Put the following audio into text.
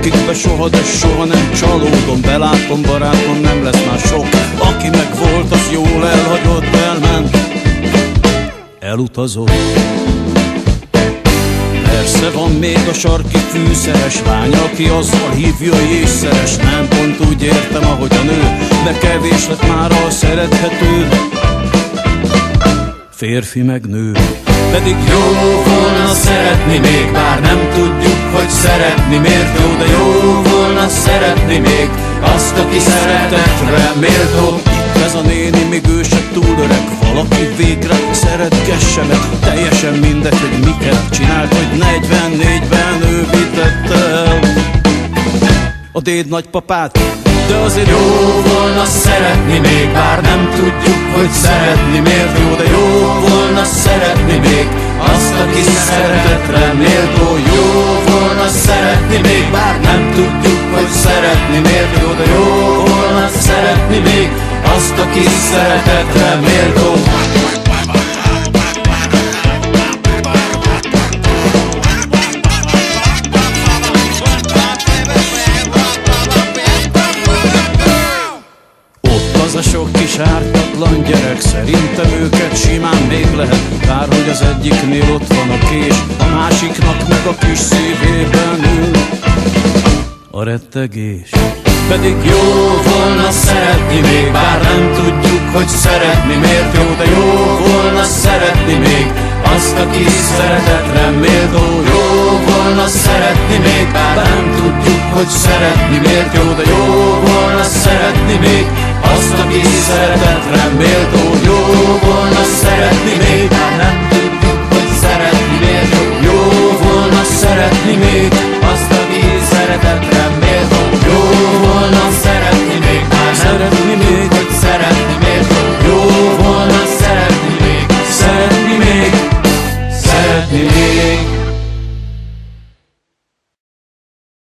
akikbe soha, de soha nem csalódom. Belátom, barátom, nem lesz már sok. Aki meg volt, az jól elhagyott, elment, elutazott. Persze van még a sarki fűszeres lány, aki azzal hívja észszeres. Nem pont úgy értem, ahogy a nő, de kevés lett már a szerethető. Férfi meg nő. Pedig jó volna szeretni még, bár nem tudjuk, hogy szeretni miért jó. De jó volna szeretni még azt, aki szeretetre méltó. Itt ez a néni, még ő se túl öreg. Valaki végre szeretgesse meg. Teljesen mindegy, hogy miket csinált, hogy 44-ben ő vitette el a déd nagypapát. De azért jó volna szeretni még, bár nem tudjuk, hogy szeretni miért jó. De jó volna szeretni még azt, aki szeretetre méltó. Jó volna szeretni még, bár nem tudjuk, hogy szeretni miért jó. De jó volna szeretni még azt, aki szeretetre méltó. Az a sok kis ártatlan gyerek, szerintem őket simán még lehet. Kár, hogy az egyiknél ott van a kés, a másiknak meg a kis szívében ül a rettegés. Pedig jó volna szeretni még, bár nem tudjuk, hogy szeretni miért jó. De jó volna szeretni még azt, aki szeretetre méltó. Jó volna szeretni még, bár nem tudjuk, hogy szeretni miért jó. De